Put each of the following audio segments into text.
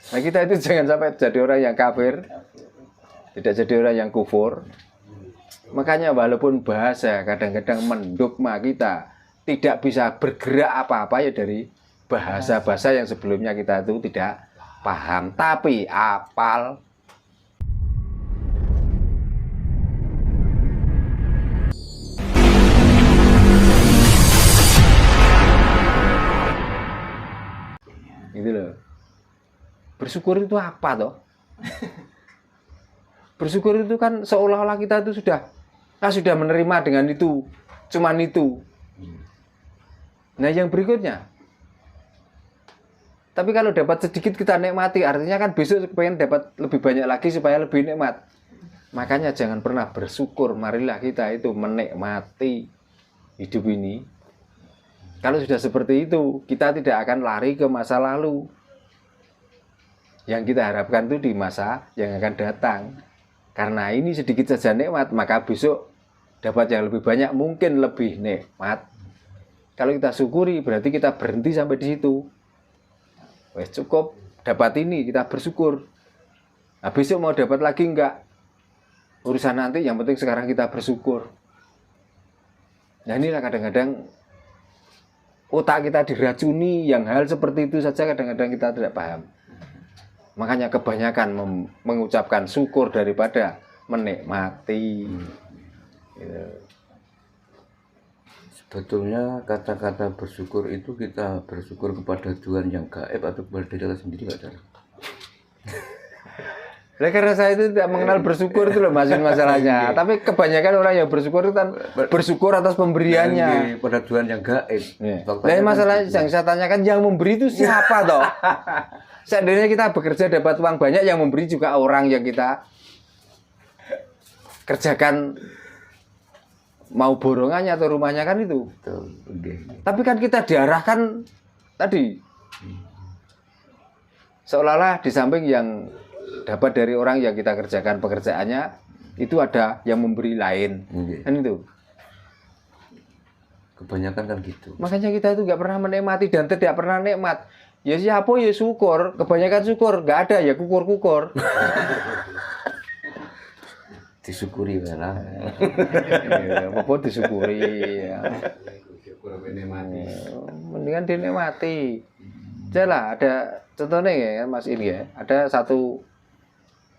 Nah kita itu jangan sampai jadi orang yang kafir, tidak jadi orang yang kufur. Makanya walaupun bahasa kadang-kadang mendogma kita tidak bisa bergerak apa-apa ya dari bahasa-bahasa yang sebelumnya kita itu tidak paham, tapi apal. Gitu loh. Bersyukur itu apa toh? Bersyukur itu kan seolah-olah kita itu sudah menerima dengan itu, cuman itu. Nah yang berikutnya, tapi kalau dapat sedikit kita nikmati, artinya kan besok pengen dapat lebih banyak lagi supaya lebih nikmat. Makanya jangan pernah bersyukur, marilah kita itu menikmati hidup ini. Kalau sudah seperti itu, kita tidak akan lari ke masa lalu. Yang kita harapkan itu di masa yang akan datang. Karena ini sedikit saja nikmat, maka besok dapat yang lebih banyak, mungkin lebih nikmat. Kalau kita syukuri, berarti kita berhenti sampai di situ. Wes cukup, dapat ini, kita bersyukur. Nah, besok mau dapat lagi enggak? Urusan nanti, yang penting sekarang kita bersyukur. Nah inilah kadang-kadang otak kita diracuni, yang hal seperti itu saja kadang-kadang kita tidak paham. Makanya kebanyakan mengucapkan syukur daripada menikmati. Gitu. Sebetulnya kata-kata bersyukur itu kita bersyukur kepada Tuhan yang gaib atau kepada diri kita sendiri, Pak Dar? Nah, karena saya itu tidak mengenal bersyukur itu loh masalahnya. Tapi kebanyakan orang yang bersyukur itu kan bersyukur atas pemberiannya pada Tuhan yang gaib. Nah, masalah yang saya tanyakan, yang memberi itu siapa toh? Seandainya kita bekerja dapat uang banyak, yang memberi juga orang yang kita kerjakan, mau borongannya atau rumahnya kan itu. Betul. Okay. Tapi kan kita diarahkan tadi seolah-olah di samping yang dapat dari orang yang kita kerjakan pekerjaannya, itu ada yang memberi lain. Kan itu. Kebanyakan kan gitu. Makanya kita itu nggak pernah menikmati dan tidak pernah nikmat. Ya siapa ya syukur, kebanyakan syukur, nggak ada ya kukur-kukur. Disyukuri malah. Ya, apa disyukuri ya. Mendingan dinikmati. Jelah ada contohnya ya Mas ini ya, ada satu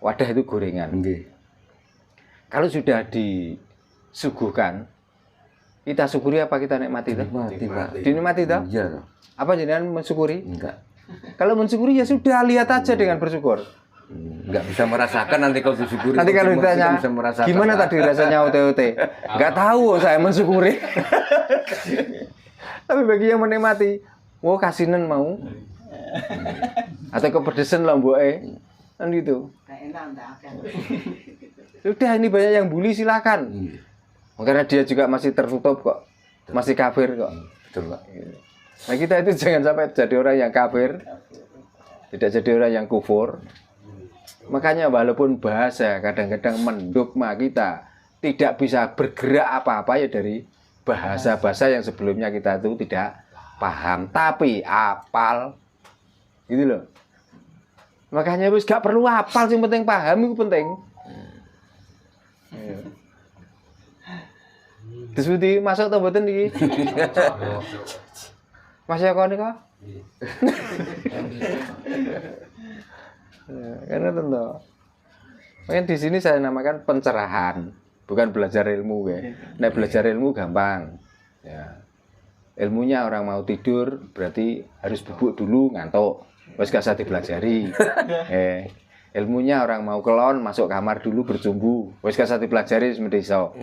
wadah itu gorengan. Kalau sudah disuguhkan, kita syukuri apa kita nikmati? Dinikmati, Pak. Dinikmati toh? Iya. Apa jenengan mensyukuri? Enggak. Kalau mensyukuri ya sudah, lihat aja dengan bersyukur. Enggak bisa merasakan nanti kalau disyukuri. Nanti kalau ditanya, gimana tadi rasanya OTOT? Enggak tahu, saya mensyukuri. Tapi bagi yang menikmati, wow kasinan mau. Atau kepedesan lah mboknya. Kan gitu. Sudah, ini banyak yang bully, silakan. Karena dia juga masih tertutup kok. Masih kafir kok. Betul, Pak. Nah kita itu jangan sampai jadi orang yang kafir, tidak jadi orang yang kufur. Makanya walaupun bahasa kadang-kadang mendogma kita tidak bisa bergerak apa-apa ya dari bahasa-bahasa yang sebelumnya kita itu tidak paham, tapi apal. Gitu loh. Makanya wis gak perlu apal, yang penting paham itu penting. Disuti masuk atau mboten iki? Mas Eko nika? Karena tentu. Mungkin di sini saya namakan pencerahan, bukan belajar ilmu ya. Nek belajar ilmu gampang. Ya. Ilmunya orang mau tidur berarti harus bubuk dulu ngantuk. Wis gak usah dipelajari. Ilmunya orang mau kelon masuk kamar dulu bercumbu. Wis gak usah dipelajari mesti iso.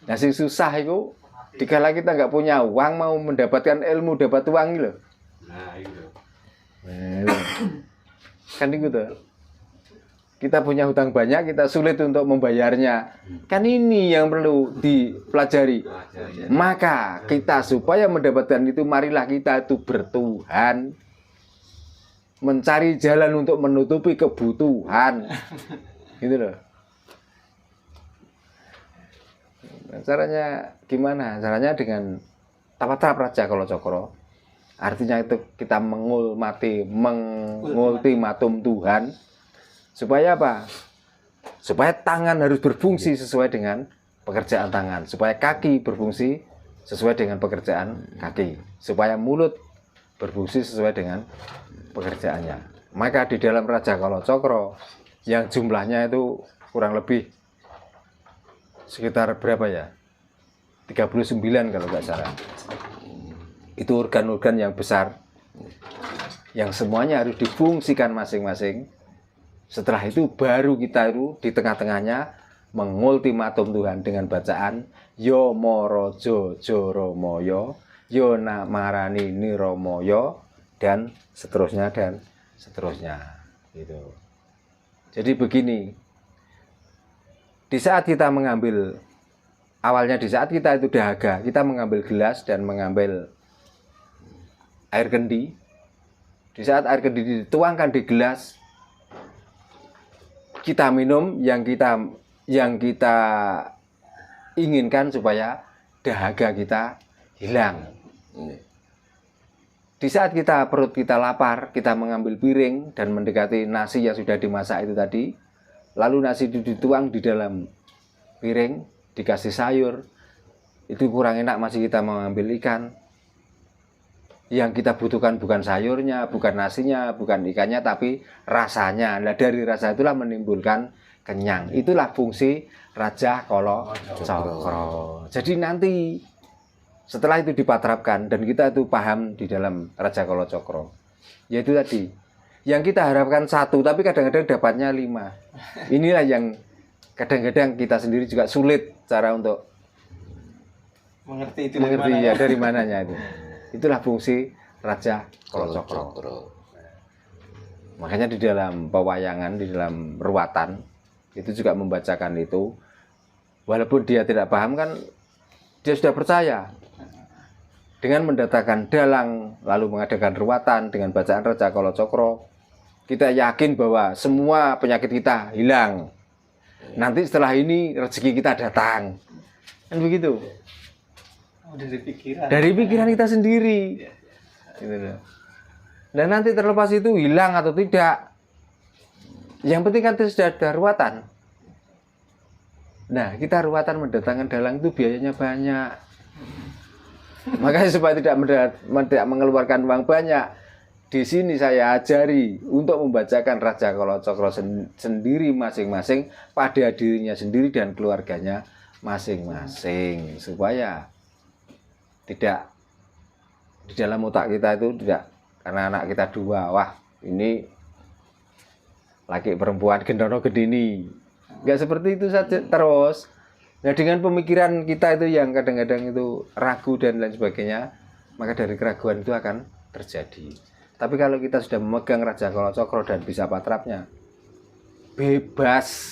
Nah sing susah itu dikala kita nggak punya uang mau mendapatkan ilmu, dapat uang gitu. Nah itu. Kan itu tuh. Kita punya hutang banyak, kita sulit untuk membayarnya. Kan ini yang perlu dipelajari. Maka kita supaya mendapatkan itu, marilah kita itu bertuhan, mencari jalan untuk menutupi kebutuhan. Gitu loh. Caranya gimana? Caranya dengan tapa-tapa raja kalau cokro. Artinya itu kita mengultimatum Tuhan supaya apa? Supaya tangan harus berfungsi sesuai dengan pekerjaan tangan, supaya kaki berfungsi sesuai dengan pekerjaan kaki, supaya mulut berfungsi sesuai dengan pekerjaannya. Maka di dalam Raja Kalacakra yang jumlahnya itu kurang lebih sekitar berapa ya? 39 kalau nggak salah. Itu organ-organ yang besar yang semuanya harus difungsikan masing-masing. Setelah itu baru kita itu di tengah-tengahnya mengultimatum Tuhan dengan bacaan Yo Morojo Joromoyo, Yo Namarani Niromoyo, dan seterusnya gitu. Jadi begini, di saat kita mengambil, awalnya di saat kita itu dahaga, kita mengambil gelas dan mengambil air kendi. Di saat air kendi dituangkan di gelas, kita minum yang kita inginkan supaya dahaga kita hilang. Di saat perut kita lapar, kita mengambil piring dan mendekati nasi yang sudah dimasak itu tadi, lalu nasi itu dituang di dalam piring, dikasih sayur, itu kurang enak, masih kita mengambil ikan. Yang kita butuhkan bukan sayurnya, bukan nasinya, bukan ikannya, tapi rasanya. Nah, dari rasa itulah menimbulkan kenyang. Itulah fungsi Raja Kalacakra. Jadi nanti setelah itu dipatrapkan dan kita itu paham di dalam Raja Kalacakra, yaitu tadi yang kita harapkan 1, tapi kadang-kadang dapatnya 5. Inilah yang kadang-kadang kita sendiri juga sulit cara untuk mengerti ya, dari mananya itu. Itulah fungsi Raja Kalacakra. Makanya di dalam pewayangan, di dalam ruwatan itu juga membacakan itu. Walaupun dia tidak paham kan, dia sudah percaya. Dengan mendatangkan dalang lalu mengadakan ruwatan dengan bacaan Raja Kalacakra, kita yakin bahwa semua penyakit kita hilang. Nanti setelah ini rezeki kita datang. Kan begitu. Dari pikiran kita sendiri. Gitu loh. Dan nanti terlepas itu hilang atau tidak, yang penting kan itu sudah ada ruwatan. Nah, kita ruwatan mendatangkan dalang itu biayanya banyak. Makanya supaya tidak mengeluarkan uang banyak, di sini saya ajari untuk membacakan Raja Kalacakra sendiri masing-masing pada dirinya sendiri dan keluarganya masing-masing, supaya tidak di dalam otak kita itu tidak, karena anak kita 2, wah ini laki perempuan gendono gedini, nggak seperti itu saja terus. Nah, dengan pemikiran kita itu yang kadang-kadang itu ragu dan lain sebagainya, maka dari keraguan itu akan terjadi. Tapi kalau kita sudah memegang Raja Kalacakra dan bisa patrapnya, bebas,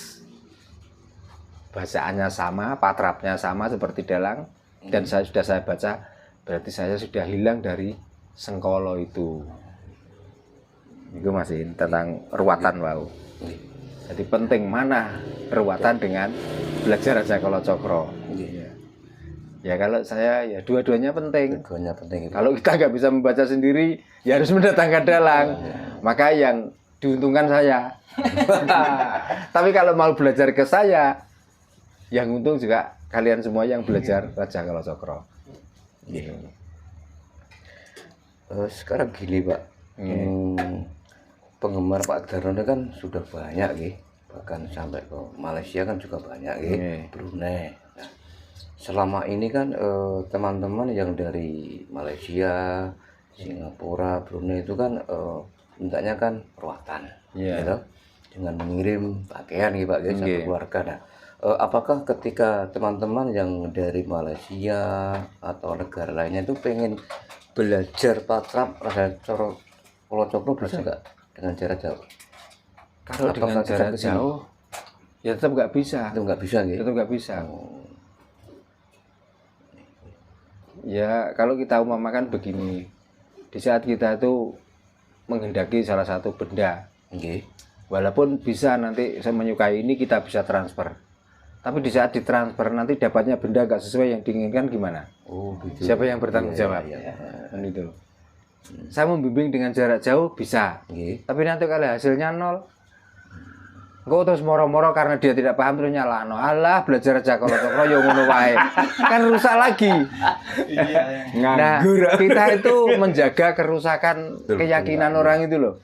bacaannya sama, patrapnya sama seperti dalang, dan saya baca, berarti saya sudah hilang dari sengkolo itu. Itu masih tentang ruwatan, wow. Jadi penting mana ruwatan dengan belajar Raja Kalacakra. Ya kalau saya ya dua-duanya penting. Kalau kita nggak bisa membaca sendiri, ya harus mendatangkan dalang. Maka yang diuntungkan saya. Tapi kalau mau belajar ke saya, yang untung juga kalian semua yang belajar Raja Kalacakra. Sekarang gini Pak, penggemar Pak Darno kan sudah banyak gitu. Bahkan sampai ke Malaysia kan juga banyak gitu, Brunei. Nah, selama ini kan teman-teman yang dari Malaysia, Singapura, Brunei itu kan mintanya kan ruwatan, gitu, dengan mengirim pakaian gitu Pak, gitu, satu keluarga. Nah, apakah ketika teman-teman yang dari Malaysia atau negara lainnya itu pengen belajar patrap Raja Kalacakra bisa nggak dengan jarak jauh? Kalau dengan jarak jauh, ya tetap nggak bisa. Tetap nggak bisa, gitu? Tetap nggak bisa. Ya kalau kita umpamakan begini, di saat kita itu menghendaki salah satu benda, walaupun bisa nanti saya menyukai ini kita bisa transfer. Tapi di saat ditransfer nanti dapatnya benda nggak sesuai yang diinginkan gimana? Oh, gitu. Siapa yang bertanggung jawab? Iya. Kan itu. Saya membimbing dengan jarak jauh bisa. Nggih. Tapi nanti kalau hasilnya nol, engko terus moro-moro karena dia tidak paham terus nyalahno. Alah belajar aja kalau yo ngono wae. Kan rusak lagi. Iya. Nah, kita itu menjaga kerusakan keyakinan orang itu loh.